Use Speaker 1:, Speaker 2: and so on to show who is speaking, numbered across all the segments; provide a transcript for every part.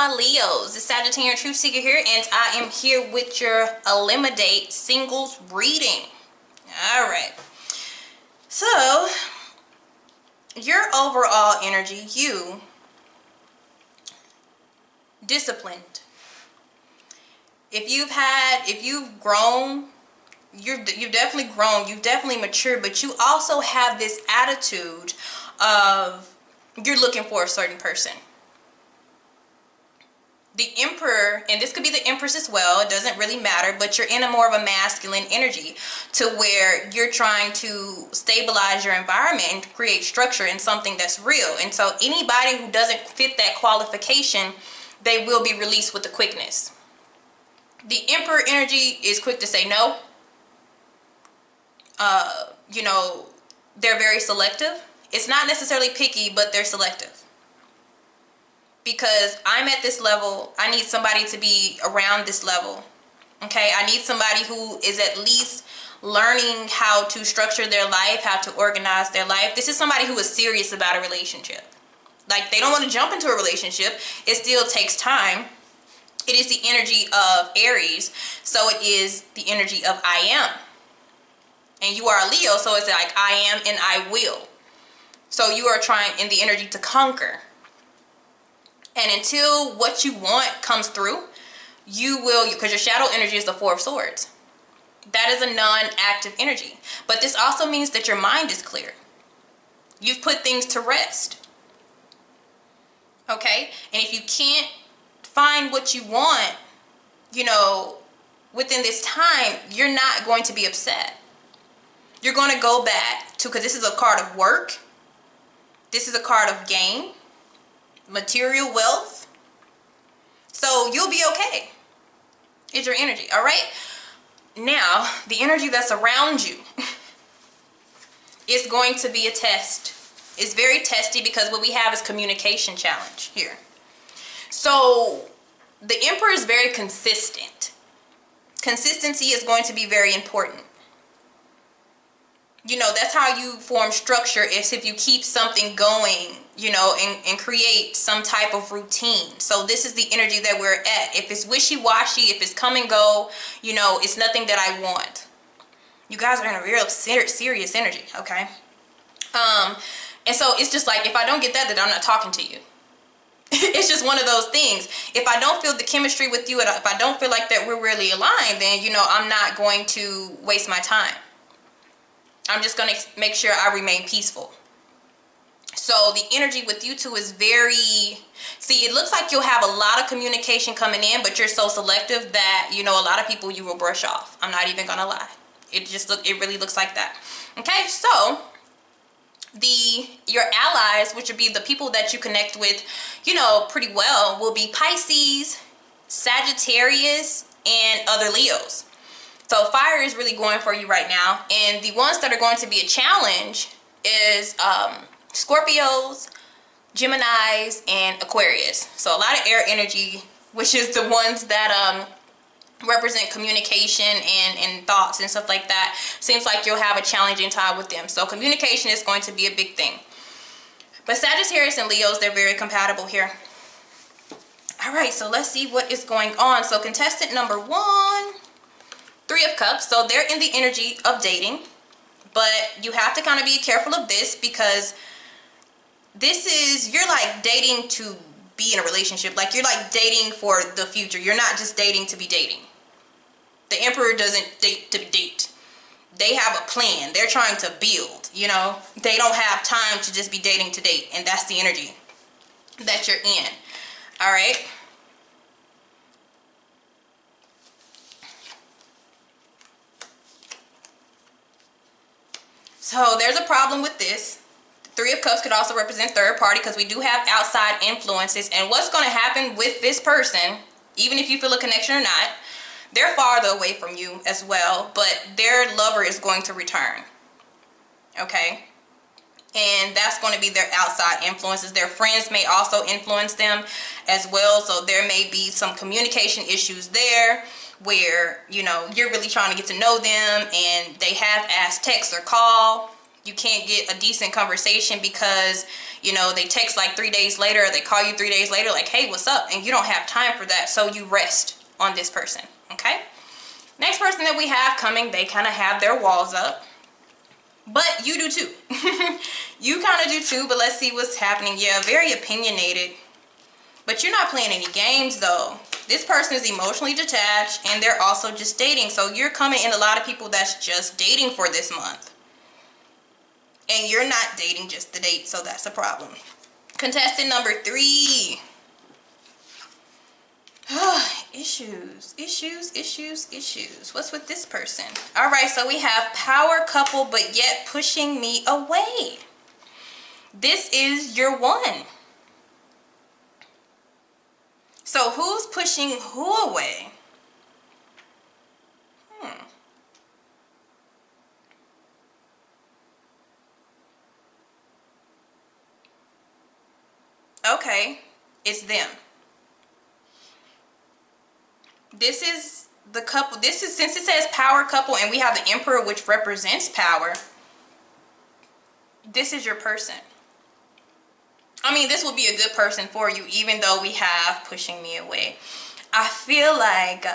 Speaker 1: my Leos. It's Sagittarian Truth Seeker here, and I am here with your Elimidate singles reading. All right. So, your overall energy, you disciplined. If you've grown, you've definitely grown, you've definitely matured, but you also have this attitude of you're looking for a certain person. The Emperor, and this could be the Empress as well, it doesn't really matter, but you're in a more of a masculine energy to where you're trying to stabilize your environment and create structure in something that's real. And so anybody who doesn't fit that qualification, they will be released with the quickness. The Emperor energy is quick to say no. They're very selective. It's not necessarily picky, but they're selective. Because I'm at this level, I need somebody to be around this level. Okay, I need somebody who is at least learning how to structure their life, how to organize their life. This is somebody who is serious about a relationship. Like, they don't want to jump into a relationship. It still takes time. It is the energy of Aries, so it is the energy of I am. And you are a Leo, so it's like I am and I will. So you are trying in the energy to conquer. And until what you want comes through, you will, because your shadow energy is the Four of Swords. That is a non-active energy. But this also means that your mind is clear. You've put things to rest. Okay? And if you can't find what you want, within this time, you're not going to be upset. You're going to go back to, because this is a card of work. This is a card of gain. Material wealth. So you'll be okay. It's your energy. All right. Now the energy that's around you is going to be a test. It's very testy because what we have is communication challenge here. So the Emperor is very consistent. Consistency is going to be very important. That's how you form structure, is if you keep something going, and create some type of routine. So this is the energy that we're at. If it's wishy-washy, if it's come and go, it's nothing that I want. You guys are in a real serious energy, okay? And so it's just like, if I don't get that, then I'm not talking to you. It's just one of those things. If I don't feel the chemistry with you, if I don't feel like that we're really aligned, then, I'm not going to waste my time. I'm just going to make sure I remain peaceful. So the energy with you two is very, it looks like you'll have a lot of communication coming in, but you're so selective that, a lot of people you will brush off. I'm not even going to lie. It really looks like that. Okay, so your allies, which would be the people that you connect with, pretty well, will be Pisces, Sagittarius, and other Leos. So fire is really going for you right now. And the ones that are going to be a challenge is Scorpios, Geminis, and Aquarius. So a lot of air energy, which is the ones that represent communication and thoughts and stuff like that. Seems like you'll have a challenging time with them. So communication is going to be a big thing. But Sagittarius and Leos, they're very compatible here. All right, so let's see what is going on. So contestant number 1. 3 of Cups. So they're in the energy of dating, but you have to kind of be careful of this, because you're like dating to be in a relationship. Like, you're like dating for the future. You're not just dating to be dating. The Emperor doesn't date to date. They have a plan. They're trying to build, They don't have time to just be dating to date. And that's the energy that you're in. All right. So there's a problem with this. 3 of Cups could also represent third party, because we do have outside influences. And what's going to happen with this person, even if you feel a connection or not, they're farther away from you as well, but their lover is going to return. Okay? And that's going to be their outside influences. Their friends may also influence them as well. So there may be some communication issues there, where you're really trying to get to know them, and they have asked text or call, You can't get a decent conversation because, you know, they text like 3 days later, or they call you 3 days later like, hey, what's up? And you don't have time for that. So you rest on this person, okay? Next person that we have coming, they kind of have their walls up. But you do too. You kind of do too, but let's see what's happening. Yeah, very opinionated. But you're not playing any games though. This person is emotionally detached and they're also just dating. So you're coming in a lot of people that's just dating for this month. And you're not dating just to date, so that's a problem. Contestant number 3. Issues. What's with this person? All right, so we have power couple, but yet pushing me away. This is your one. So who's pushing who away? Okay, it's them. This is the couple. This is, since it says power couple and we have the emperor, which represents power, this is your person. I mean, this will be a good person for you, even though we have pushing me away. I feel like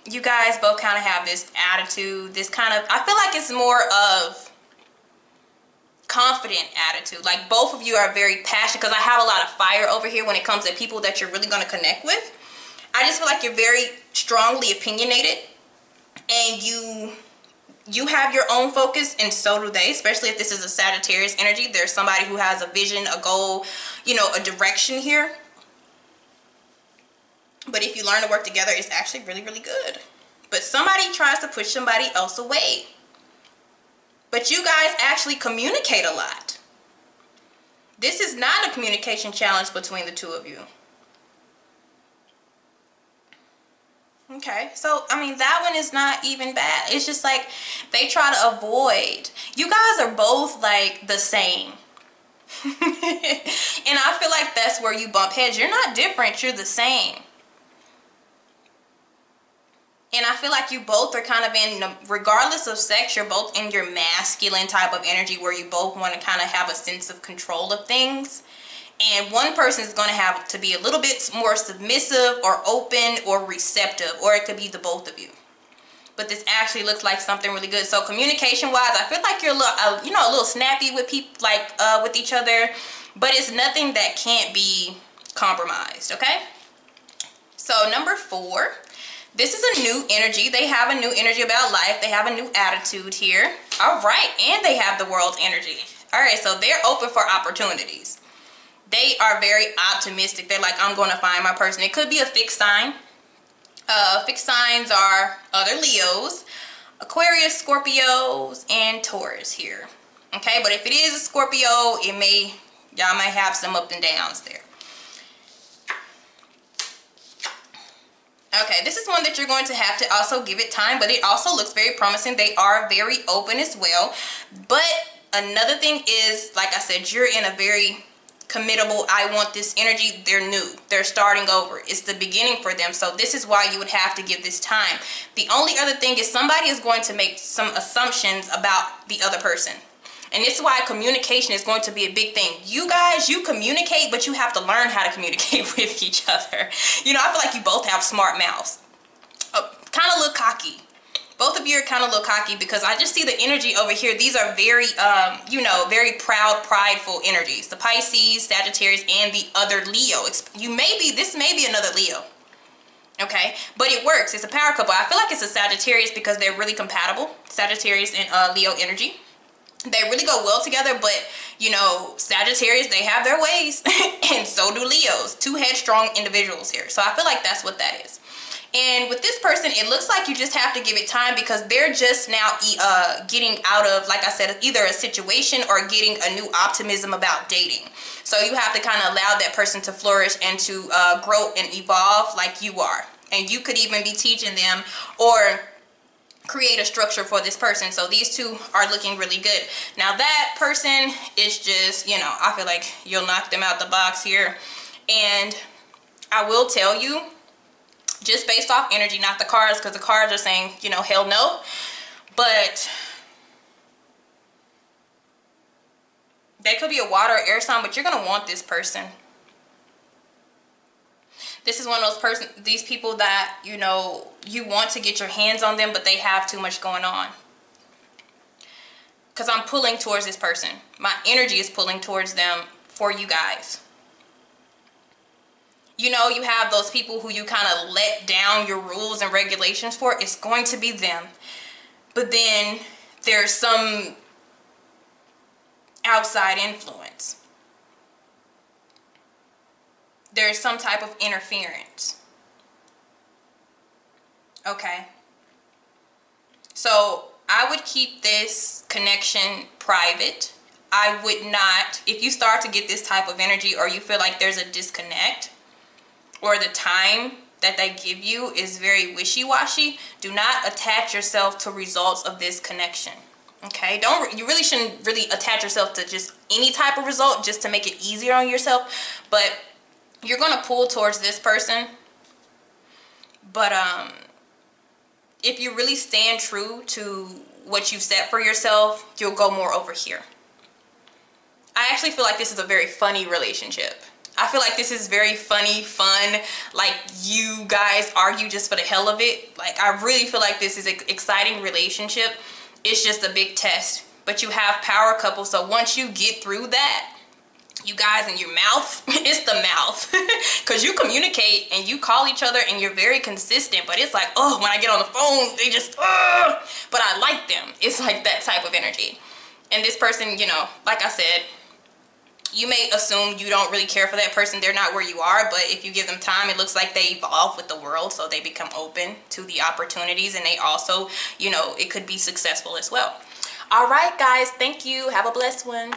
Speaker 1: you guys both kind of have this attitude, this kind of, I feel like it's more of confident attitude. Like both of you are very passionate, because I have a lot of fire over here when it comes to people that you're really going to connect with. I just feel like you're very strongly opinionated, and you have your own focus, and so do they, especially if this is a Sagittarius energy. There's somebody who has a vision, a goal, you know, a direction here. But if you learn to work together, it's actually really, really good. But somebody tries to push somebody else away. But you guys actually communicate a lot. This is not a communication challenge between the two of you. Okay, so I mean, that one is not even bad. It's just like they try to avoid. You guys are both like the same. And I feel like that's where you bump heads. You're not different, you're the same. And I feel like you both are kind of in, regardless of sex, you're both in your masculine type of energy where you both want to kind of have a sense of control of things. And one person is going to have to be a little bit more submissive or open or receptive, or it could be the both of you. But this actually looks like something really good. So communication wise, I feel like you're a little, you know, a little snappy with people, like with each other, but it's nothing that can't be compromised. Okay. So number 4, this is a new energy. They have a new energy about life. They have a new attitude here. All right. And they have the world's energy. All right. So they're open for opportunities. They are very optimistic. They're like, I'm going to find my person. It could be a fixed sign. Fixed signs are other Leos, Aquarius, Scorpios, and Taurus here. Okay, but if it is a Scorpio, y'all may have some up and downs there. Okay, this is one that you're going to have to also give it time, but it also looks very promising. They are very open as well. But another thing is, like I said, you're in a very committable, I want this energy. They're new, they're starting over, it's the beginning for them. So this is why you would have to give this time. The only other thing is somebody is going to make some assumptions about the other person, and this is why communication is going to be a big thing. You guys, you communicate, but you have to learn how to communicate with each other. You know, I feel like you both have smart mouths, kind of look cocky. Both of you are kind of a little cocky, because I just see the energy over here. These are very, you know, very proud, prideful energies. The Pisces, Sagittarius, and the other Leo. This may be another Leo. Okay, but it works. It's a power couple. I feel like it's a Sagittarius because they're really compatible. Sagittarius and Leo energy. They really go well together, but, you know, Sagittarius, they have their ways. And so do Leos. 2 headstrong individuals here. So I feel like that's what that is. And with this person, it looks like you just have to give it time, because they're just now getting out of, like I said, either a situation or getting a new optimism about dating. So you have to kind of allow that person to flourish and to grow and evolve like you are. And you could even be teaching them or create a structure for this person. So these two are looking really good. Now that person is just, you know, I feel like you'll knock them out the box here. And I will tell you, just based off energy, not the cards, because the cards are saying, you know, hell no. But They could be a water or air sign, but you're gonna want this person. This is one of these people that, you know, you want to get your hands on them, but they have too much going on. Because I'm pulling towards this person. My energy is pulling towards them for you guys. You know, you have those people who you kind of let down your rules and regulations for. It's going to be them. But then there's some outside influence. There's some type of interference. Okay. So I would keep this connection private. I would not, if you start to get this type of energy or you feel like there's a disconnect or the time that they give you is very wishy-washy, do not attach yourself to results of this connection. Okay, you really shouldn't really attach yourself to just any type of result just to make it easier on yourself. But you're going to pull towards this person. But if you really stand true to what you've set for yourself, you'll go more over here. I actually feel like this is a very funny relationship. I feel like this is very funny, fun, like you guys argue just for the hell of it. Like I really feel like this is an exciting relationship. It's just a big test. But you have power couple, so once you get through that, you guys in your mouth, it's the mouth. Because you communicate and you call each other and you're very consistent. But it's like, oh, when I get on the phone, they just, but I like them. It's like that type of energy. And this person, you know, like I said, you may assume you don't really care for that person. They're not where you are, but if you give them time, it looks like they evolve with the world. So they become open to the opportunities, and they also, you know, it could be successful as well. All right, guys. Thank you. Have a blessed one.